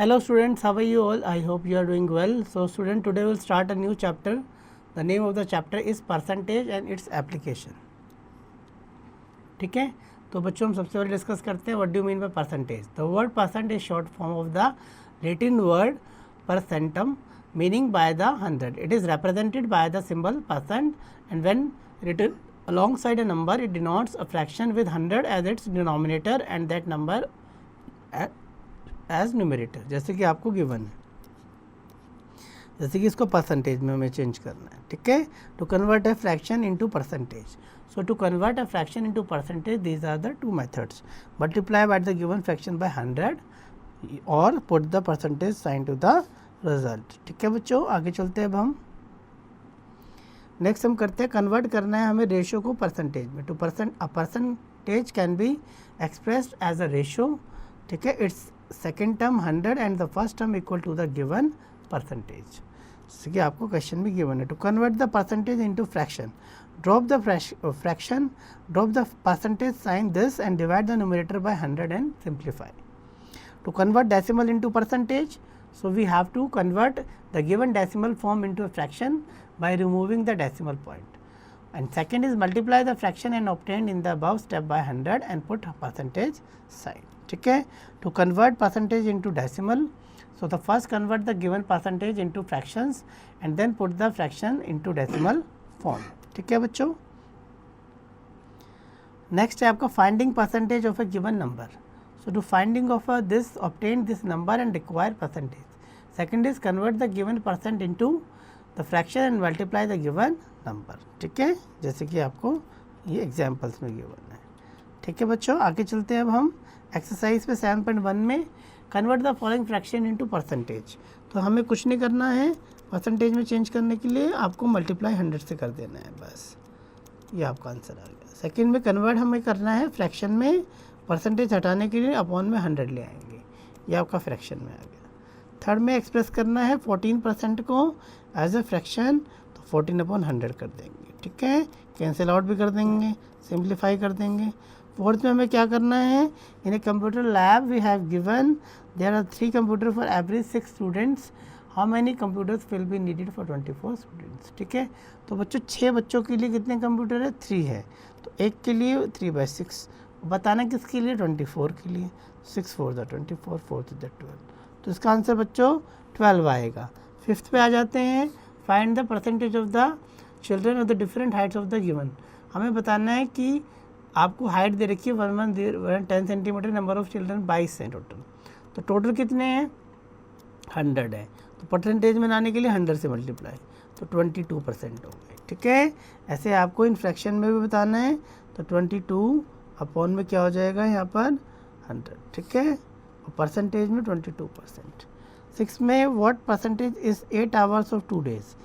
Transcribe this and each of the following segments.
Hello students, how are you all? I hope you are doing well. So student, today we'll start a new chapter. The name of the chapter is percentage and its application. ठीक है, तो बच्चों हम सबसे पहले discuss करते हैं what do mean by percentage. The word percent is short form of the Latin word percentum meaning by the 100. It is represented by the symbol percent, and when written alongside a number it denotes a fraction with 100 as its denominator and that number as numerator. जैसे कि आपको given है, जैसे कि इसको percentage में हमें change करना है. ठीक है, to convert a fraction into percentage. So to convert a fraction into percentage, these are the two methods: multiply by the given fraction by 100 or put the percentage sign to the result. ठीक है बच्चों, आगे चलते हैं. अब हम next हम करते हैं, कन्वर्ट करना है हमें रेशो को परसेंटेज में. To percentage can be expressed as a ratio. ठीक है, its second term 100 and the first term equal to the given percentage. जैसे कि आपको क्वेश्चन में गिवन है. To convert the percentage into fraction, drop the fraction, drop the percentage sign this and divide the numerator by 100 and simplify. To convert decimal into percentage, so we have to convert the given decimal form into a fraction by removing the decimal point. And second is multiply the fraction and obtained in the above step by 100 and put a percentage sign. ठीक है, to convert percentage into decimal, so the first convert the given percentage into fractions and then put the fraction into decimal form. ठीक है बच्चों. Next है आपका finding percentage of a given number. So to finding of this obtain this number and require percentage. Second is convert the given percent into the fraction and multiply the given number. ठीक है, जैसे कि आपको ये examples में given है. ठीक है बच्चों, आगे चलते हैं. अब हम एक्सरसाइज पे 7.1 में convert the following fraction into percentage. तो हमें कुछ नहीं करना है, परसेंटेज में चेंज करने के लिए आपको मल्टीप्लाई 100 से कर देना है, बस ये आपका आंसर आ गया. सेकंड में कन्वर्ट हमें करना है फ्रैक्शन में, परसेंटेज हटाने के लिए अपॉन में 100 ले आएंगे, ये आपका फ्रैक्शन में आ गया. थर्ड में एक्सप्रेस करना है 14% को एज ए फ्रैक्शन, तो 14/100 कर देंगे. ठीक है, कैंसिल आउट भी कर देंगे, सिंप्लीफाई कर देंगे. फोर्थ में हमें क्या करना है, in a computer lab we have given there are 3 computer for every 6 students. How many computers will be needed for 24 students. ठीक है, तो बच्चों 6 बच्चों के लिए कितने कंप्यूटर है, 3 है, तो एक के लिए 3/6. बताना किसके लिए, 24 के लिए. 6 4 द 24, 4 द 12, तो इसका आंसर बच्चों 12 आएगा. फिफ्थ पे आ जाते हैं, find the percentage of the children of the different Heights of the given. हमें बताना है कि आपको हाइट दे रखी है 10 सेंटीमीटर, नंबर ऑफ चिल्ड्रन 22 हैं टोटल, तो टोटल कितने हैं, 100 है, तो परसेंटेज में लाने के लिए 100 से मल्टीप्लाई, तो 22% हो गए. ठीक है, ऐसे आपको इन फ्रैक्शन में भी बताना है, तो 22 अपॉन में क्या हो जाएगा यहाँ पर 100. ठीक है, और परसेंटेज में 22%. 6 में what percentage is 8 hours of 2 days.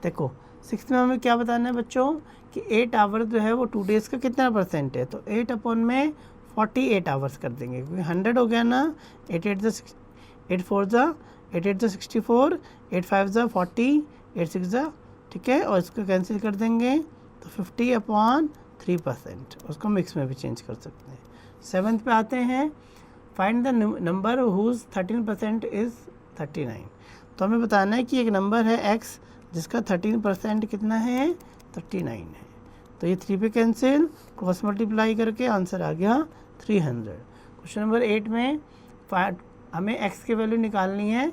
देखो 6 में हमें क्या बताना है बच्चों कि 8 आवर जो है वो 2 डेज़ का कितना परसेंट है, तो 8 अपॉन में 48 आवर्स कर देंगे, क्योंकि 100 हो गया ना. 8 4 64, 8 5 40, 8 6. ठीक है, और इसको कैंसिल कर देंगे, तो 50/3%. उसको मिक्स में भी चेंज कर सकते हैं. 7th पे आते हैं, find the number whose 13% is 39. तो हमें बताना है कि एक नंबर है x जिसका 13% कितना है, 39 है, तो ये 3 पे कैंसिल, क्रॉस मल्टीप्लाई करके आंसर आ गया 300. क्वेश्चन नंबर 8 में हमें x की वैल्यू निकालनी है.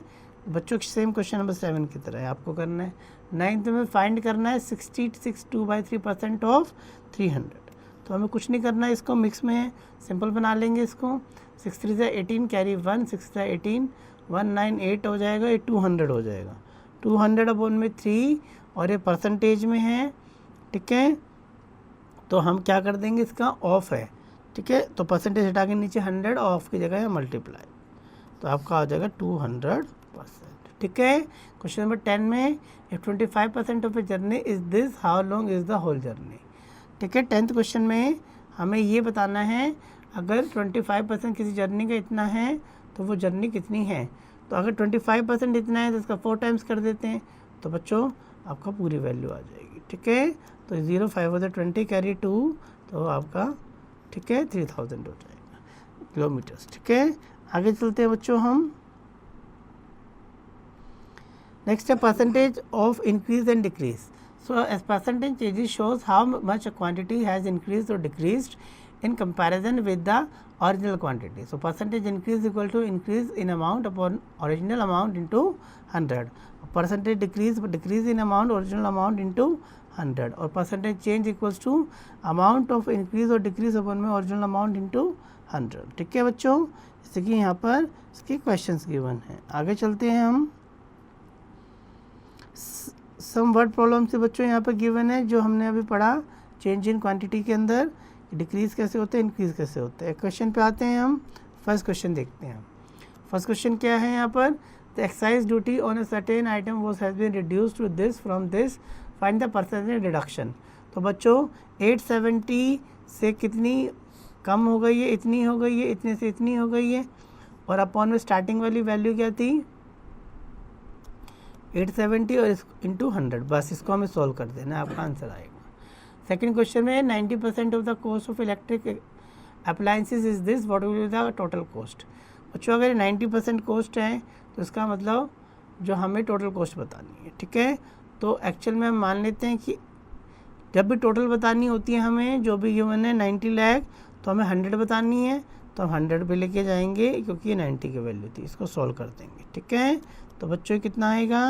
बच्चों सेम क्वेश्चन नंबर 7 की तरह है, आपको करना है. 9th में फाइंड करना है 62/3% ऑफ 300. तो हमें कुछ नहीं करना है, इसको मिक्स में सिंपल बना लेंगे. इसको 6 3 18 कैरी 1, 6 18, 198 हो जाएगा, ये 200 हो जाएगा. 200 अपॉन में 3, और ये परसेंटेज में है. ठीक है, तो हम क्या कर देंगे, इसका ऑफ है. ठीक है, तो परसेंटेज हटा के नीचे 100, ऑफ की जगह है मल्टीप्लाई, तो आपका आ जाएगा 200%. ठीक है, क्वेश्चन नंबर 10 में, if 25% of a journey is this, how long is the whole journey. ठीक है, 10th क्वेश्चन में हमें ये बताना है, अगर 25% किसी जर्नी का इतना है तो वो जर्नी कितनी है. तो अगर 25% इतना है तो इसका 4 टाइम्स कर देते हैं, तो बच्चों आपका पूरी वैल्यू आ जाएगी. ठीक है, तो 0 5 20 कैरी 2, तो आपका ठीक है 3000 हो जाएगा किलोमीटर्स. ठीक है, आगे चलते हैं बच्चों. हम Next, a percentage of increase and decrease. So, as percentage changes shows how much a quantity has increased or decreased in comparison with the original quantity. So, percentage increase equal to increase in amount upon original amount into 100. Percentage decrease in amount original amount into 100, और percentage change equals to amount of increase or decrease upon में original amount into 100. ठीक है बच्चों, जैसे कि यहाँ पर इसके क्वेश्चंस गिवन हैं. आगे चलते हैं हम. सम वर्ड प्रॉब्लम से बच्चों यहाँ पर गिवन है जो हमने अभी पढ़ा चेंज इन क्वांटिटी के अंदर, डिक्रीज कैसे होते हैं, इंक्रीज कैसे होते हैं. क्वेश्चन पे आते हैं हम. फर्स्ट क्वेश्चन देखते हैं. फर्स्ट क्वेश्चन क्या है यहाँ पर, the excise duty on a certain item was has been reduced to this from this, find the percentage reduction. तो बच्चों 870 से कितनी कम हो गई है, इतनी हो गई है, इतने से इतनी हो गई है, और अपॉन में स्टार्टिंग वाली वैल्यू क्या थी 870 और इंटू 100. बस इसको हमें सॉल्व कर देना, आपका आंसर आएगा. सेकेंड क्वेश्चन में 90% of the cost of electric appliances is this, what will be the total cost. बच्चों अगर 90% कॉस्ट है तो इसका मतलब जो हमें टोटल कॉस्ट बतानी है. ठीक है, तो एक्चुअल में हम मान लेते हैं कि जब भी टोटल बतानी होती है हमें, जो भी गिवन है 90 लाख, तो हमें 100 बतानी है, तो हम 100 पे लेके जाएंगे क्योंकि ये 90 की वैल्यू थी. इसको सॉल्व कर देंगे. ठीक है, तो बच्चों कितना आएगा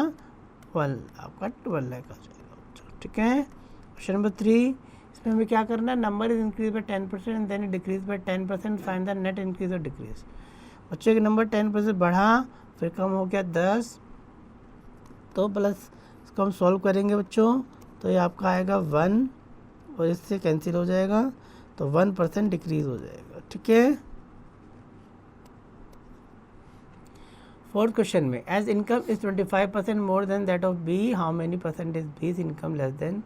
12, आपका 12 लाख आ जाएगा बच्चों. ठीक है. क्वेश्चन नंबर 3, इसमें हमें क्या करना है, number is increase by 10% and then decrease by 10%, find the net increase और डिक्रीज. बच्चों के नंबर 10% बढ़ा, फिर कम हो गया 10, तो प्लस इसको हम सॉल्व करेंगे बच्चों, तो ये आपका आएगा 1 और इससे कैंसिल हो जाएगा, तो 1% डिक्रीज हो जाएगा. ठीक है. फोर्थ क्वेश्चन में, as income is 25% more than that of B, how many percent is B's income less than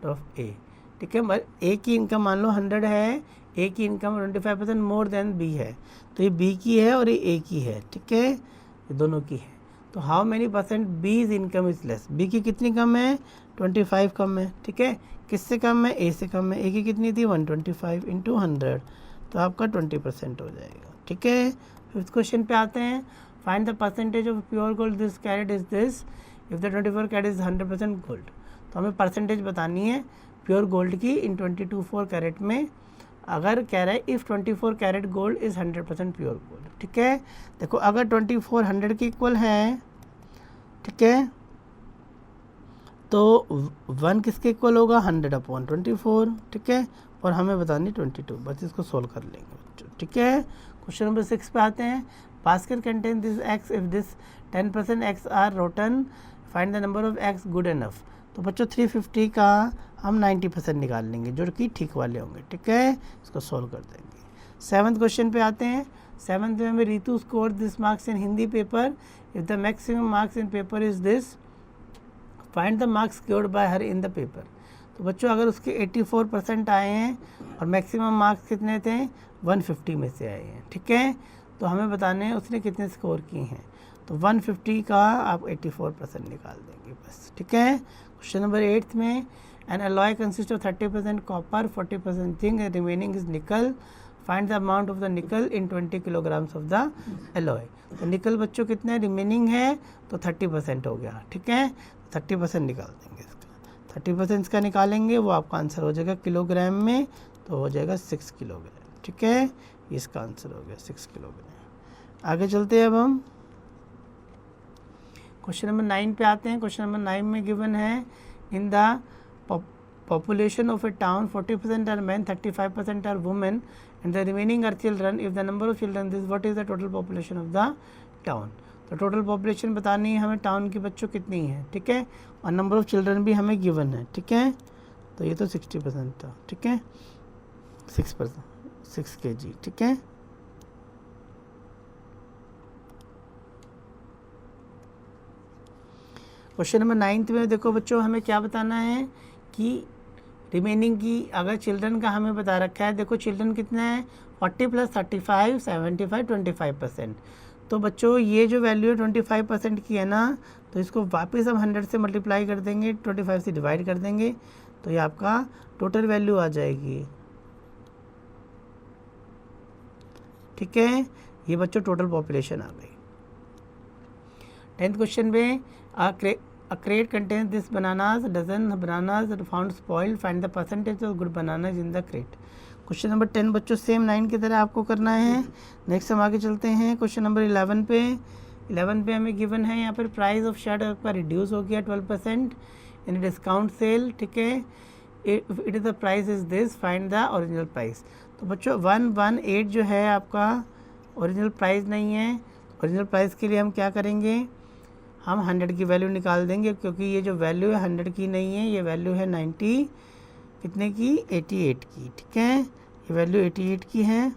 of A. ठीक है, ए की इनकम मान लो 100 है, ए की इनकम 25% मोर देन बी है, तो ये बी की है और ये ए की है. ठीक है, ये दोनों की है. तो how many percent B's income is less, B की कितनी कम है 25 कम है. ठीक है, किससे कम है, ए से कम है. ए की कितनी थी 125 इंटू 100, तो आपका 20% हो जाएगा. ठीक है. फिफ्थ क्वेश्चन पे आते हैं. Find the percentage of pure gold this carat is this if the 24 carat is 100% gold. तो हमें परसेंटेज बतानी है प्योर गोल्ड की इन 24 कैरेट में. अगर कह रहा है if 24 carat gold is 100% pure gold. ठीक है, देखो अगर 24 100 के इक्वल है, ठीक है, तो 1 किसके इक्वल होगा 100/24. ठीक है, और हमें बतानी 22. बस इसको सोल्व कर लेंगे बच्चों. ठीक है. क्वेश्चन नंबर 6 पे आते हैं. Basket contain this eggs if this 10% eggs are rotten, find the number of eggs good enough. तो बच्चों 350 का हम 90% निकाल लेंगे जो कि ठीक वाले होंगे. ठीक है, इसको सॉल्व कर देंगे. 7th क्वेश्चन पे आते हैं. 7th में हमें Ritu score this marks in Hindi paper if the maximum marks in paper is this, find the marks scored by her in the paper. तो बच्चों अगर उसके 84% आए हैं और मैक्सिमम मार्क्स कितने थे 150 में से आए हैं. ठीक है, तो हमें बताने हैं उसने कितने स्कोर किए हैं. तो 150 का आप 84% निकाल देंगे बस. ठीक है. क्वेश्चन नंबर 8 में, an alloy consists of 30% copper, 40% zinc and remaining is nickel. Find the amount of the nickel in 20 kilograms of the alloy. तो निकल बच्चों कितना है रिमेनिंग है, तो 30% हो गया. ठीक है, 30% निकाल देंगे इसका. 30% इसका निकालेंगे, वो आपका आंसर हो जाएगा किलोग्राम में, तो हो जाएगा 6 किलोग्राम. ठीक है, इसका आंसर हो गया 6 किलोग्राम. आगे चलते हैं अब हम क्वेश्चन नंबर 9 पे आते हैं. क्वेश्चन नंबर 9 में गिवन है in the population of a town 40% are men, 35% are women and the remaining are children. If the number of children this, what is the total population of the town. तो total population बतानी है हमें town की बच्चों कितनी है. ठीक है, और नंबर ऑफ चिल्ड्रन भी हमें गिवन है. ठीक है, तो ये तो 60% था. ठीक है, 6 kg. ठीक है, क्वेश्चन नंबर 9 में देखो बच्चों हमें क्या बताना है कि रिमेनिंग की अगर चिल्ड्रन का हमें बता रखा है. देखो चिल्ड्रन कितना है 40 + 35 75 25%. तो बच्चों ये जो वैल्यू है 25% की है ना, तो इसको वापस हम 100 से मल्टीप्लाई कर देंगे, 25 से डिवाइड कर देंगे, तो ये आपका टोटल वैल्यू आ जाएगी. ठीक है, ये बच्चों टोटल पॉपुलेशन आ गई. 10th क्वेश्चन में a crate contains this bananas, dozen bananas found spoiled, find the percentage of good bananas in the crate। Question number 10 बच्चों सेम 9 की तरह आपको करना है। नेक्स्ट हम आगे चलते हैं क्वेश्चन नंबर 11 पे। 11 पे हमें गिवन है यहाँ पर प्राइस ऑफ शर्ट आपका रिड्यूस हो गया 12% इन डिस्काउंट सेल, ठीक है। It is the price is this, find the original price. तो बच्चों 118 जो है आपका ओरिजिनल प्राइस नहीं है। ओरिजिनल प्राइस के लिए हम क्या करेंगे, हम 100 की वैल्यू निकाल देंगे, क्योंकि ये जो वैल्यू है 100 की नहीं है, ये वैल्यू है 90 कितने की 88 की, ठीक है। ये वैल्यू 88 की है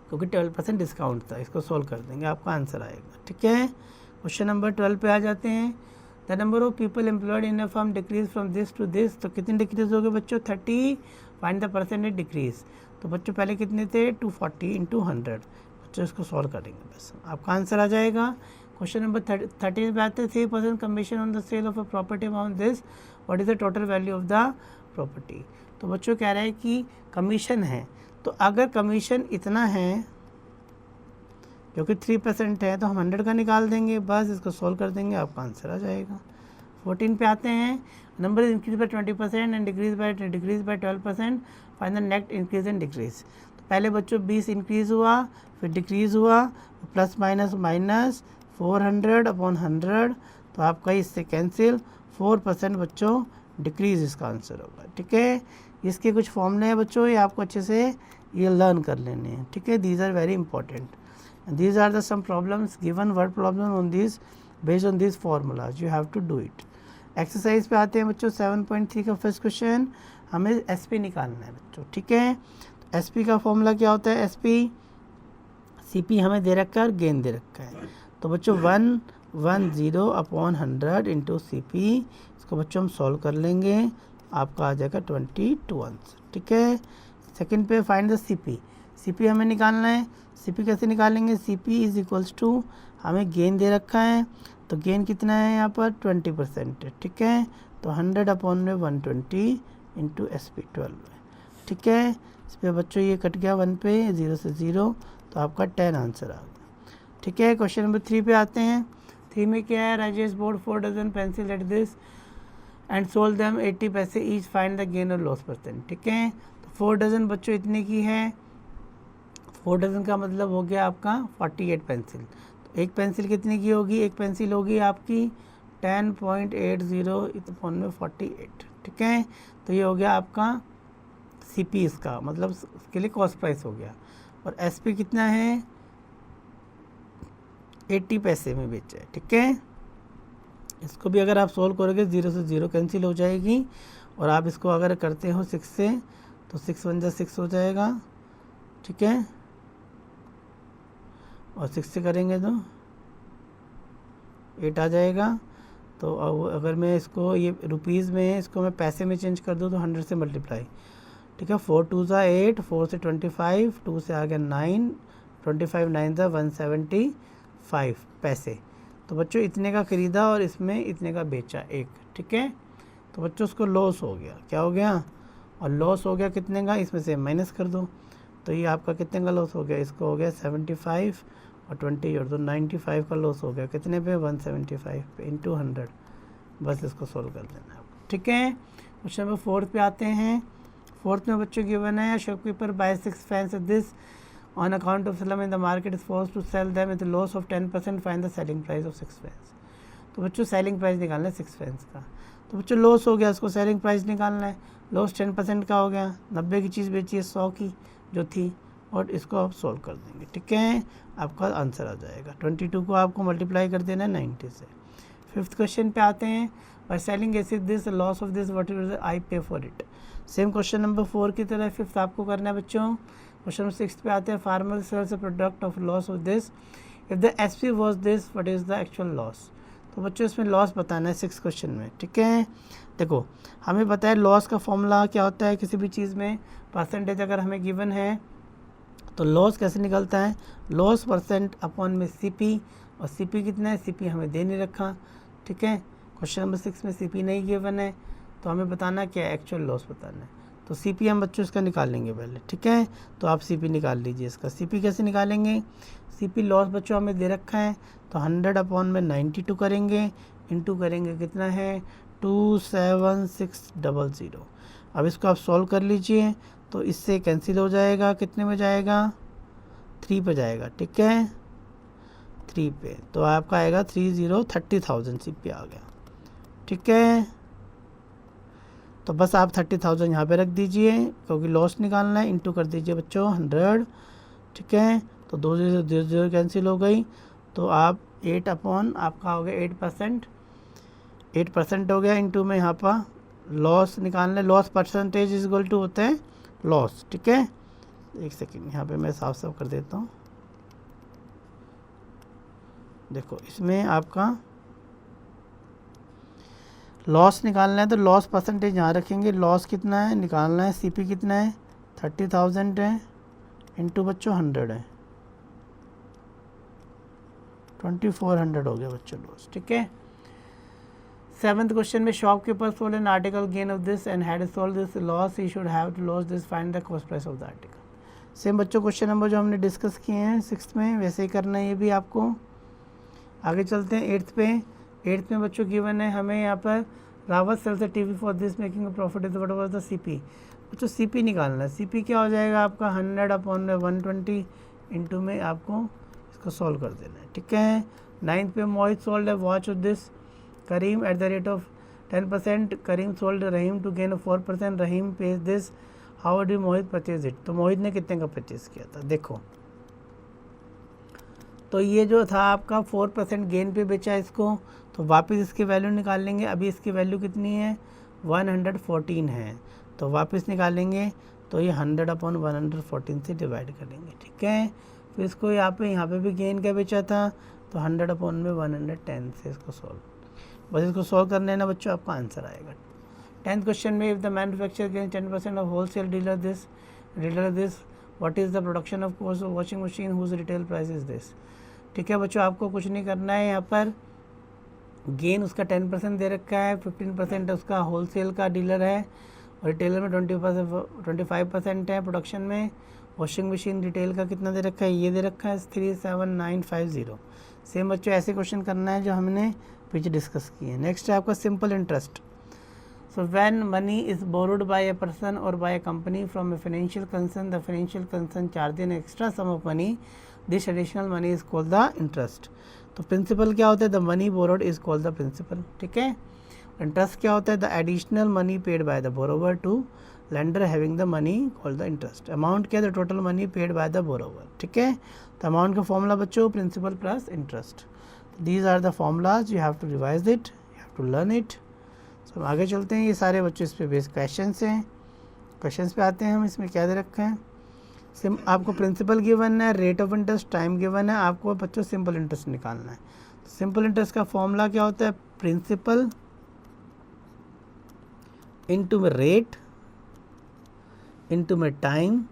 क्योंकि 12% डिस्काउंट था। इसको सोल्व कर देंगे, आपका आंसर आएगा, ठीक है। क्वेश्चन नंबर 12 पे आ जाते हैं। The number of people employed in a firm decrease from this to this. तो कितने डिक्रीज हो गए बच्चों 30, फाइंड द परसेंटेज डिक्रीज। तो बच्चों पहले कितने थे 240 इंटू 100। बच्चों इसको सॉल्व करेंगे, बस आपका आंसर आ जाएगा। क्वेश्चन नंबर 13 पे आते हैं 3% commission on the sale of a property amount this, what is the total value of the property. तो बच्चों कह रहा है कि कमीशन है, तो अगर कमीशन इतना है जो कि 3% है तो हम 100 का निकाल देंगे, बस इसको सोल्व कर देंगे, आपका आंसर आ जाएगा। 14 पे आते हैं। Number increase by 20% and decrease by 12%, find the net increase and decrease. तो पहले बच्चों 20 इंक्रीज़ हुआ, फिर डिक्रीज़ हुआ, प्लस माइनस माइनस 400 अपॉन 100, तो आपका इससे कैंसिल 4% बच्चों डिक्रीज इसका आंसर होगा, ठीक है। इसके कुछ फॉर्मूले हैं बच्चों, ये आपको अच्छे से ये लर्न कर लेने हैं, ठीक है। These are very important, these are the some problems given word problem on this based on this formulas, you have to do it. Exercise पे आते हैं बच्चों 7.3 का फर्स्ट क्वेश्चन। हमें एसपी निकालना है बच्चों, ठीक है। तो एसपी का फॉर्मूला क्या होता है, एसपी सीपी हमें दे रखा है और गेन दे रखा है। तो बच्चों 110 अपॉन 100 इंटू सीपी, इसको बच्चों हम सॉल्व कर लेंगे, आपका आ जाएगा 22 आंसर, ठीक है। सेकंड पे फाइंड द सीपी। सीपी हमें निकालना है, सीपी कैसे निकालेंगे, सीपी इज इक्वल्स टू हमें गेन दे रखा है, तो गेन कितना है यहाँ पर 20% है, ठीक है। तो 100 अपॉन में 120 इंटू SP 12 है, ठीक है। इस पर बच्चों ये कट गया 1 पे, 0 से 0, तो आपका 10 आंसर आ गया, ठीक है। क्वेश्चन नंबर 3 पे आते हैं। 3 में क्या है, Rajesh bought 4 dozen pencil at this and sold them 80 पैसे each, find the gain or loss %, ठीक है। तो 4 डजन बच्चों इतने की है, 4 डजन का मतलब हो गया आपका 48 पेंसिल। तो एक पेंसिल कितने की होगी, एक पेंसिल होगी आपकी 10.80 अपॉन में 48, ठीक है। तो ये हो गया आपका सीपी, इसका मतलब उसके लिए कॉस्ट प्राइस हो गया। और एसपी कितना है 80 पैसे में बेचा है, ठीक है। इसको भी अगर आप सोल्व करोगे 0 से 0 कैंसिल हो जाएगी, और आप इसको अगर करते हो 6 से, तो 6 1 6 हो जाएगा, ठीक है। और 6 से करेंगे तो 8 आ जाएगा। तो अगर मैं इसको ये रुपीज़ में, इसको मैं पैसे में चेंज कर दूँ तो 100 से मल्टीप्लाई, ठीक है। 4 2 ज़ा 8, 4 से 25, 2 से आ गया 9, 25 9 ज़ा 175 पैसे। तो बच्चों इतने का ख़रीदा और इसमें इतने का बेचा एक, ठीक है। तो बच्चों उसको लॉस हो गया, क्या हो गया, और लॉस हो गया कितने का, इसमें से माइनस कर दो, तो ये आपका कितने का लॉस हो गया, इसको हो गया 75 और 20 और तो 95 का लॉस हो गया, कितने पे 175 पे इंटू 100, बस इसको सोल्व कर देना है, ठीक है। क्वेश्चन नंबर 4 पे आते हैं। 4th में बच्चों गिवन है shopkeeper buy 6 fans this on account of slump in the market is forced to sell them with loss of 10%, find the selling price of 6 fans. तो बच्चों सेलिंग प्राइस निकालना है 6 फैंस का। तो बच्चों लॉस हो गया, इसको सेलिंग प्राइस निकालना है, लॉस 10% का हो गया, 90 की चीज़ बेची है 100 की जो थी, और इसको आप सोल्व कर देंगे, ठीक है। आपका आंसर आ जाएगा। 22 को आपको मल्टीप्लाई कर देना है 90 से। 5th क्वेश्चन पे आते हैं। By selling acid this loss of this what is I pay for it. Same question number 4 की तरह 5th आपको करना है बच्चों। क्वेश्चन नंबर 6 पे आते हैं। Farmer sells a product of loss of this, if the SP was this what is the actual loss. तो बच्चों इसमें लॉस बताना है 6 क्वेश्चन में, ठीक है। देखो हमें पता है लॉस का फॉर्मूला क्या होता है किसी भी चीज़ में, परसेंटेज अगर हमें गिवन है तो लॉस कैसे निकलता है, लॉस % अपॉन में सीपी, और सीपी कितना है, सीपी हमें दे नहीं रखा, ठीक है। क्वेश्चन नंबर 6 में सीपी नहीं गिवन है, तो हमें बताना क्या है, एक्चुअल लॉस बताना है। तो CP हम बच्चों इसका निकाल लेंगे पहले, ठीक है। तो आप CP निकाल लीजिए इसका। CP कैसे निकालेंगे? CP लॉस बच्चों हमें दे रखा है, तो 100/92 करेंगे, इंटू करेंगे कितना है 27600। अब इसको आप सॉल्व कर लीजिए, तो इससे कैंसिल हो जाएगा, कितने में जाएगा 3 पे जाएगा, ठीक है 3 पे। तो आपका आएगा 30,000 CP आ गया, ठीक है। तो बस आप 30,000 यहाँ पे रख दीजिए, क्योंकि लॉस निकालना है, इंटू कर दीजिए बच्चों 100, ठीक है। तो 2 0 कैंसिल हो गई, तो आप 8 अपॉन आपका हो गया 8% हो गया, इंटू में यहाँ पर लॉस निकालना है। Loss percentage is equal to होता है लॉस, ठीक है। एक सेकेंड यहाँ पे मैं साफ साफ कर देता हूँ। देखो इसमें आपका लॉस निकालना है, तो लॉस परसेंटेज यहाँ रखेंगे। लॉस कितना है निकालना है, CP कितना है 30,000 है, इंटू बच्चों 100 है, 2400 हो गया बच्चों लॉस, ठीक है। 7th क्वेश्चन में shopkeeper sold an article gain of this and had sold this loss, he should have to loss this, find the cost price of the article. Same बच्चों क्वेश्चन नंबर जो हमने discuss किए हैं 6th में, वैसे ही करना है ये भी आपको। आगे चलते हैं 8th पे। 8th में बच्चों गिवन है हमें यहाँ पर Rawat sells a TV for this making a profit is what was the CP। बच्चों CP निकालना है। CP क्या हो जाएगा आपका 100/120, इंटू में आपको इसको सॉल्व कर देना है, ठीक है। 9th पे Mohit sold a watch of this Karim at the rate of 10%, Karim sold Rahim to gain 4%, Rahim pays this, how do Mohit purchase it. तो मोहित ने कितने का परचेज किया था, देखो तो ये जो था आपका 4% गेन पे बेचा इसको, तो वापस इसकी वैल्यू निकाल लेंगे। अभी इसकी वैल्यू कितनी है 114 है, तो वापस निकालेंगे, तो ये 100/114 से डिवाइड करेंगे, ठीक है। फिर इसको यहाँ पे भी गेन क्या बेचा था, तो 100/110 से इसको सॉल्व, बस इसको सॉल्व करने ना बच्चों आपका आंसर आएगा। 10th क्वेश्चन में if the manufacturer gain 10% of wholesale dealer this what is the production of cost of washing machine whose retail price is this, ठीक है बच्चों। आपको कुछ नहीं करना है, यहाँ पर गेन उसका 10% दे रखा है, 15% उसका होलसेल का डीलर है, और रिटेलर में 25% है प्रोडक्शन में। वॉशिंग मशीन रिटेल का कितना दे रखा है, ये दे रखा है 37950। सेम बच्चों ऐसे क्वेश्चन करना है जो हमने पीछे डिस्कस किए। नेक्स्ट है आपका simple interest. So when money is borrowed by a person और by a company from a financial concern, the financial concern charge an extra sum of money, this additional money is called the interest. तो principal क्या होता है, the money borrowed is called the principal, ठीक है। Interest क्या होता है, the additional money paid by the borrower to lender having the money called the interest. Amount क्या है, the total money paid by the borrower, ठीक है। तो अमाउंट का फॉर्मूला बच्चों principal plus interest. These are the formulas, you have to revise it, you have to learn it. So हम आगे चलते हैं, ये सारे बच्चों इस पे बेस्ड क्वेश्चन हैं। क्वेश्चन पे आते हैं हम, इसमें क्या दे रखा है, आपको प्रिंसिपल गिवन है, rate of interest time given है, आपको बच्चों सिंपल इंटरेस्ट निकालना है। सिंपल इंटरेस्ट का फॉर्मूला क्या होता है, प्रिंसिपल इनटू में रेट इनटू में टाइम।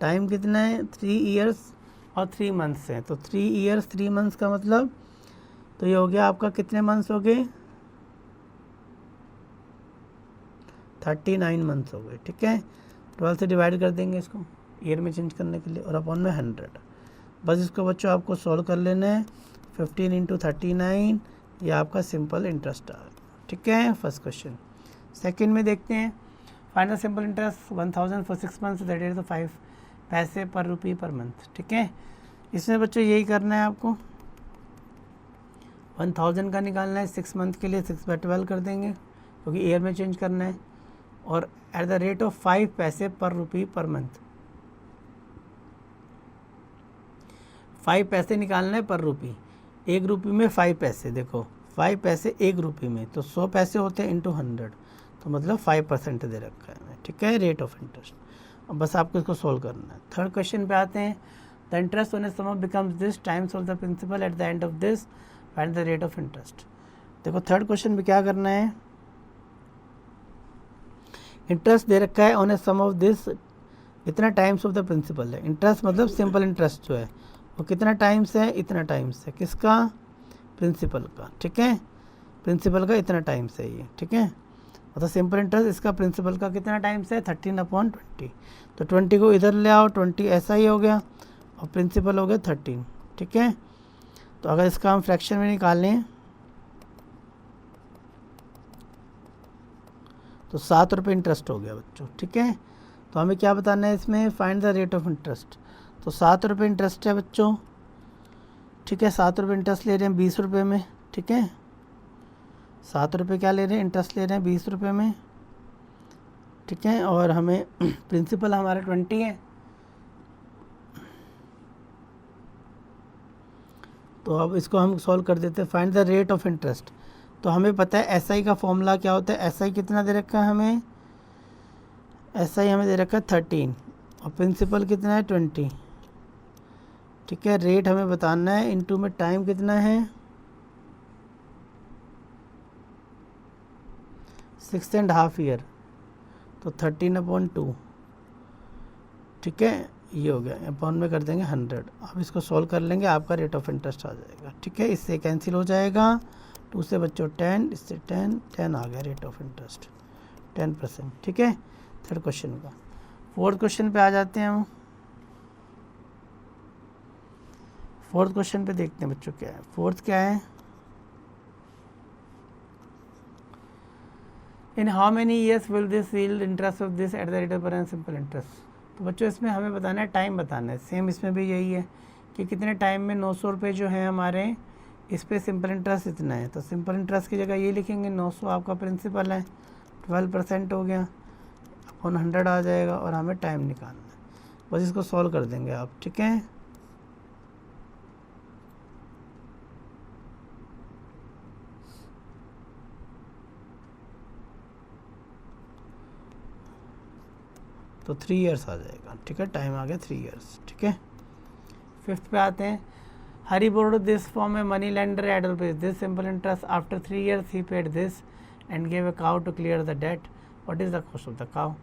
टाइम कितना है 3 ईयर्स और 3 मंथ्स है, तो 3 ईयर्स 3 मंथ्स का मतलब तो ये हो गया आपका कितने मंथ्स हो गए 39 मंथ्स हो गए, ठीक है। 12 से डिवाइड कर देंगे इसको ईयर में चेंज करने के लिए, और अपॉन में 100। बस इसको बच्चों आपको सॉल्व कर लेना है। 15 × 39 ये आपका सिंपल इंटरेस्ट आ गया, ठीक है फर्स्ट क्वेश्चन। सेकंड में देखते हैं, find the simple interest 1000 for 6 months, that is 5 पैसे पर रुपये पर मंथ, ठीक है। इसमें बच्चों यही करना है आपको, 1000 का निकालना है 6 मंथ के लिए, 6/12 कर देंगे क्योंकि ईयर में चेंज करना है, और एट द रेट ऑफ 5 पैसे पर रुपये पर मंथ। 5 पैसे निकालना है पर रुपये, 1 रुपये में 5 पैसे, देखो 5 पैसे 1 रुपये में, तो 100 पैसे होते हैं इंटू 100, तो मतलब 5% दे रखा है, ठीक है, रेट ऑफ इंटरेस्ट। अब बस आपको इसको सोल्व करना है। थर्ड क्वेश्चन पे आते हैं, the interest on a sum becomes this times of the principal at the end of this, find the rate of interest. देखो थर्ड क्वेश्चन में क्या करना है, इंटरेस्ट दे रखा है on a sum of this, इतना टाइम्स ऑफ द प्रिंसिपल है। इंटरेस्ट मतलब सिंपल इंटरेस्ट जो है वो कितना टाइम्स है, इतना टाइम्स है, किसका, प्रिंसिपल का, ठीक है, प्रिंसिपल का इतना टाइम्स है ये, ठीक है। मतलब सिंपल इंटरेस्ट इसका प्रिंसिपल का कितना टाइम्स है 13/20। तो 20 को इधर ले आओ, 20 ऐसा ही हो गया और प्रिंसिपल हो गया 13। ठीक है, तो अगर इसका हम फ्रैक्शन में निकालें तो 7 रुपये इंटरेस्ट हो गया बच्चों। ठीक है, तो हमें क्या बताना है इसमें, find the rate of interest. तो 7 रुपये इंटरेस्ट है बच्चों। ठीक है, 7 रुपये इंटरेस्ट ले रहे हैं 20 रुपये में। ठीक है, 7 रुपये क्या ले रहे हैं, इंटरेस्ट ले रहे हैं 20 रुपये में। ठीक है, और हमें प्रिंसिपल हमारा 20 है। तो अब इसको हम सॉल्व कर देते हैं, find the rate of interest. तो हमें पता है एस आई का फॉर्मूला क्या होता है, एस आई कितना दे रखा है हमें, एस आई हमें दे रखा है 13 और प्रिंसिपल कितना है 20। ठीक है, रेट हमें बताना है, इनटू में टाइम कितना है 6.5 ईयर, तो 13/2। ठीक है, ये हो गया, अपॉन में कर देंगे 100। अब इसको सॉल्व कर लेंगे, आपका रेट ऑफ इंटरेस्ट आ जाएगा। ठीक है, इससे कैंसिल हो जाएगा, 2 से बच्चों 10, इससे 10 आ गया रेट ऑफ इंटरेस्ट 10%। ठीक है, थर्ड क्वेश्चन का। फोर्थ क्वेश्चन पे आ जाते हैं हम। फोर्थ क्वेश्चन पे देखते हैं बच्चों क्या है। फोर्थ क्या है, in how many years will this yield interest of this eight the rate of per annum simple interest. तो बच्चों इसमें हमें बताना है, टाइम बताना है। सेम इसमें भी यही है कि कितने टाइम में 900 रुपये जो है हमारे, इस पर सिंपल इंटरेस्ट इतना है। तो सिंपल इंटरेस्ट की जगह ये लिखेंगे 900 आपका प्रिंसिपल है, 12% हो गया, अपॉन 100 आ जाएगा और हमें टाइम निकालना है। बस इसको सॉल्व कर देंगे आप। ठीक है, तो 3 ईयर्स आ जाएगा। ठीक है, टाइम आ गया 3 ईयर्स। ठीक है, फिफ्थ पे आते हैं। Hari borrowed this from a money lender at rupees this simple interest after 3 years he paid this and give a cow to clear the debt, what is the cost of the cow.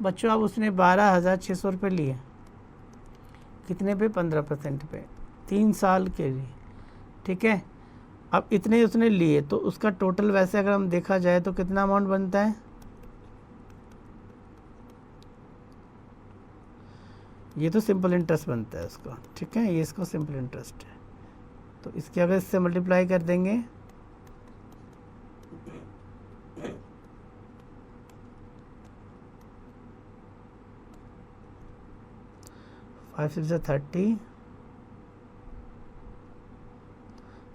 बच्चों अब उसने 12,600 रुपये लिए, कितने पे, 15% पे, 3 साल के लिए। ठीक है, अब इतने उसने लिए तो उसका टोटल वैसे अगर हम देखा जाए तो कितना अमाउंट बनता है, ये तो सिंपल इंटरेस्ट बनता है उसका। ठीक है, ये इसको सिंपल इंटरेस्ट है, तो इसके अगर इससे मल्टीप्लाई कर देंगे 5 6 30,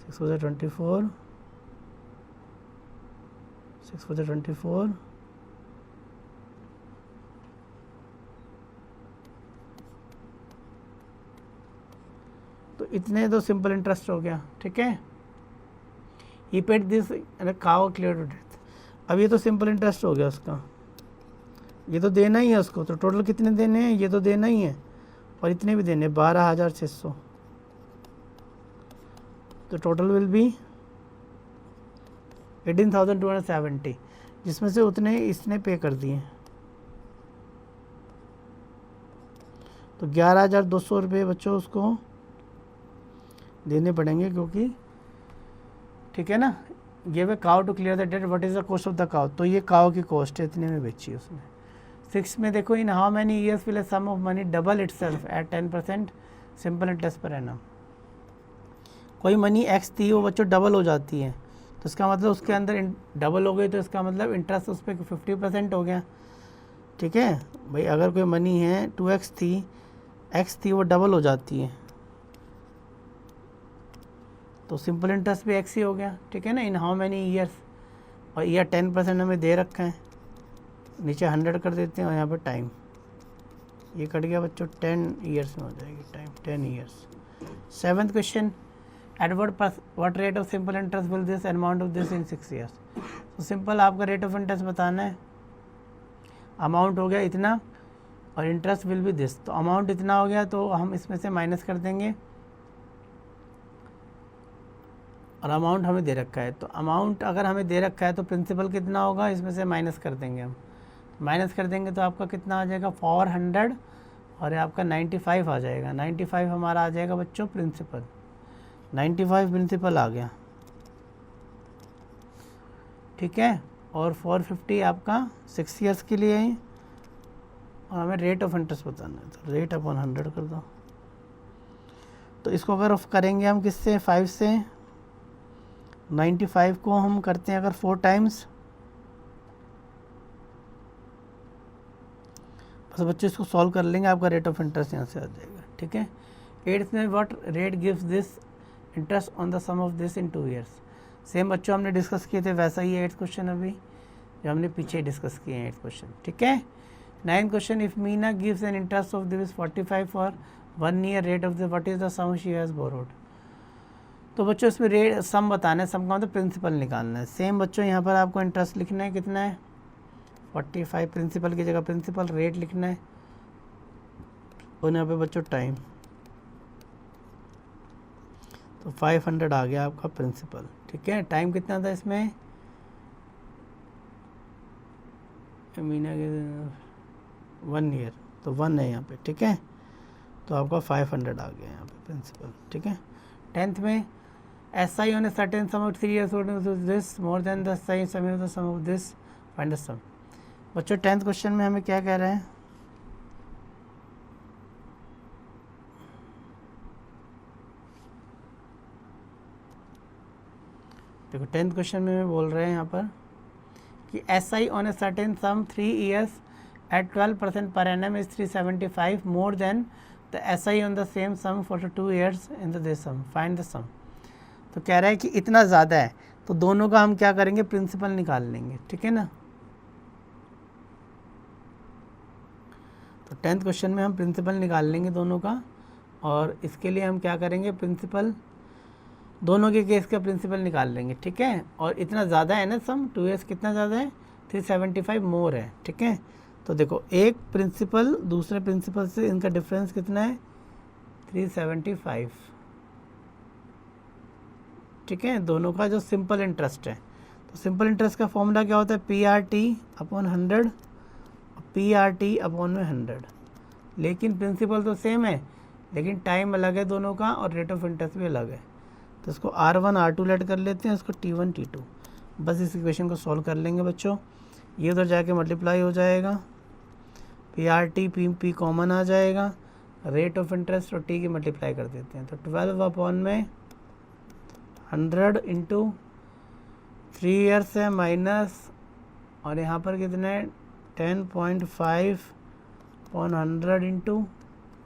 6 4 24, 6 4 24, तो इतने तो सिंपल इंटरेस्ट हो गया। ठीक है, he paid this cow clear to death. अब ये तो सिंपल इंटरेस्ट हो गया उसका, ये तो देना ही है उसको। तो टोटल कितने देने हैं, ये तो देना ही है और इतने भी देने, 12,600। तो टोटल विल बी 18,270, जिसमें से उतने इसने पे कर दिए। तो 11,200 रुपये बच्चों उसको देने पड़ेंगे, क्योंकि ठीक है ना, give a cow to clear the debt, what is the cost of the cow. तो ये काउ की कॉस्ट है, इतने में बेची उसने। 6 में देखो, in how many years will a sum of money double itself at 10% simple interest per annum. कोई मनी एक्स थी, वो बच्चों डबल हो जाती है, तो इसका मतलब उसके अंदर डबल हो गई, तो इसका मतलब इंटरेस्ट उस पर 50% हो गया। ठीक है भाई, अगर कोई मनी है 2x थी, x थी, वो डबल हो जाती है, तो सिंपल इंटरेस्ट भी x ही हो गया। ठीक है ना, इन हाउ मैनी ईयर्स, और ईयर 10% हमें दे रखा है, नीचे 100 कर देते हैं और यहाँ पर टाइम, ये कट गया बच्चों, 10 ईयर्स में हो जाएगी time, 10 years. 7th question, eight what rate of simple interest will this amount of this in 6 years. तो सिंपल आपका रेट ऑफ इंटरेस्ट बताना है, अमाउंट हो गया इतना और इंटरेस्ट विल बी दिस। तो अमाउंट इतना हो गया, तो हम इसमें से माइनस कर देंगे और अमाउंट हमें दे रखा है। तो अमाउंट अगर हमें दे रखा है तो प्रिंसिपल कितना होगा, इसमें से माइनस कर देंगे हम। माइनस कर देंगे तो आपका कितना आ जाएगा 400 और आपका 95 आ जाएगा। 95 हमारा आ जाएगा बच्चों प्रिंसिपल, 95 प्रिंसिपल आ गया। ठीक है, और 450 आपका 6 ईयर्स के लिए है, और हमें रेट ऑफ इंटरेस्ट बताना है, तो रेट अपॉन 100 कर दो। तो इसको अगर करेंगे हम किससे, 5 से, 95 को हम करते हैं अगर 4 टाइम्स, बस बच्चों इसको सॉल्व कर लेंगे, आपका रेट ऑफ इंटरेस्ट यहाँ से आ जाएगा। ठीक है, 8th में what rate gives this interest on the sum of this in 2 years. Same बच्चों हमने डिस्कस किए थे वैसा ही 8th क्वेश्चन अभी जो हमने पीछे डिस्कस किए हैं 8th क्वेश्चन। ठीक है, 9th question, if Meena gives an interest of this 45 for 1 year, rate of the what is the sum she has borrowed. तो बच्चों इसमें रेट सम बताना है, सम का मतलब प्रिंसिपल निकालना है। सेम बच्चों यहाँ पर आपको इंटरेस्ट लिखना है, कितना है 45, प्रिंसिपल की जगह प्रिंसिपल, रेट लिखना है, और यहाँ पे बच्चों टाइम, तो 500 आ गया आपका प्रिंसिपल। ठीक है, टाइम कितना था इसमें, मीना के 1 ईयर, तो 1 है यहाँ पे। ठीक है, तो आपका 500 आ गया यहाँ पे प्रिंसिपल। ठीक है, 10th में SI on a certain sum of 3 years this more than the sum of the sum of this, find the sum। बच्चों 10th क्वेश्चन में हमें क्या कह रहा है, देखो 10th क्वेश्चन में बोल रहे हैं यहाँ पर कि SI on a certain sum 3 years at 12% per annum is 375 more than the SI on the same sum for 2 years in the this sum, find the sum। तो कह रहा है कि इतना ज़्यादा है, तो दोनों का हम क्या करेंगे, प्रिंसिपल निकाल लेंगे। ठीक है ना, तो 10th क्वेश्चन में हम प्रिंसिपल निकाल लेंगे दोनों का, और इसके लिए हम क्या करेंगे, प्रिंसिपल दोनों के केस का प्रिंसिपल निकाल लेंगे। ठीक है, और इतना ज़्यादा है ना सम, 2 ईयर्स कितना ज़्यादा है, 375 मोर है। ठीक है, तो देखो एक प्रिंसिपल दूसरे प्रिंसिपल से इनका डिफरेंस कितना है, 375। ठीक है, दोनों का जो सिंपल इंटरेस्ट है, तो सिंपल इंटरेस्ट का फॉर्मूला क्या होता है, PRT अपॉन 100, PRT अपॉन में 100। लेकिन प्रिंसिपल तो सेम है, लेकिन टाइम अलग है दोनों का, और रेट ऑफ इंटरेस्ट भी अलग है। तो इसको R1 R2 लेट कर लेते हैं, इसको T1 T2, बस इस इक्वेशन को सॉल्व कर लेंगे बच्चों। ये उधर जाके मल्टीप्लाई हो जाएगा, PRT P कॉमन आ जाएगा, रेट ऑफ इंटरेस्ट और T की मल्टीप्लाई कर देते हैं, तो 12 अपॉन में 100 इंटू 3 ईयर्स है माइनस, और यहाँ पर कितना है 10.5 अपॉन 100 इंटू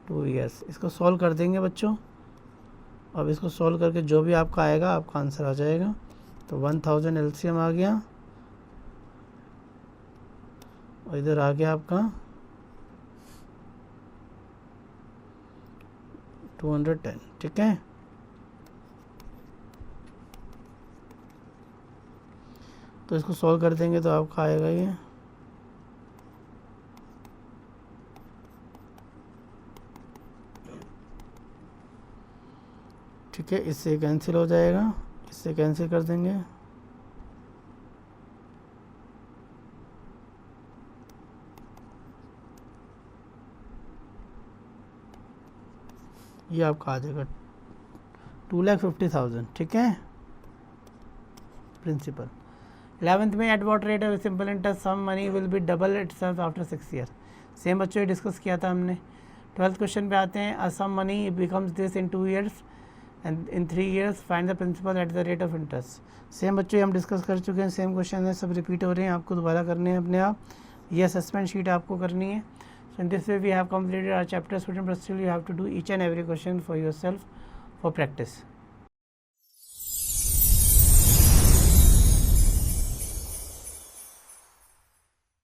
2 ईयर्स। इसको सॉल्व कर देंगे बच्चों, अब इसको सॉल्व करके जो भी आपका आएगा आपका आंसर आ जाएगा। तो 1000 LCM आ गया, और इधर आ गया आपका 210। ठीक है, तो इसको सॉल्व कर देंगे तो आपका आएगा ये, ठीक है, इससे कैंसिल हो जाएगा, इससे कैंसिल कर देंगे, ये आपका आ जाएगा 2,50,000। ठीक है, प्रिंसिपल। 11th में at what rate of simple interest some money will be double itself after 6 year. Same बच्चों ये डिस्कस किया था हमने। 12th क्वेश्चन पे आते हैं, some money becomes this in 2 years and in 3 years find the principal at the rate of interest. Same बच्चों हम डिस्कस कर चुके हैं, सेम क्वेश्चन है, सब रिपीट हो रहे हैं, आपको दोबारा करने हैं अपने आप। ये असेसमेंट शीट आपको करनी है। So in this way we have completed our chapter student, but still you have to do each and every question for yourself for practice.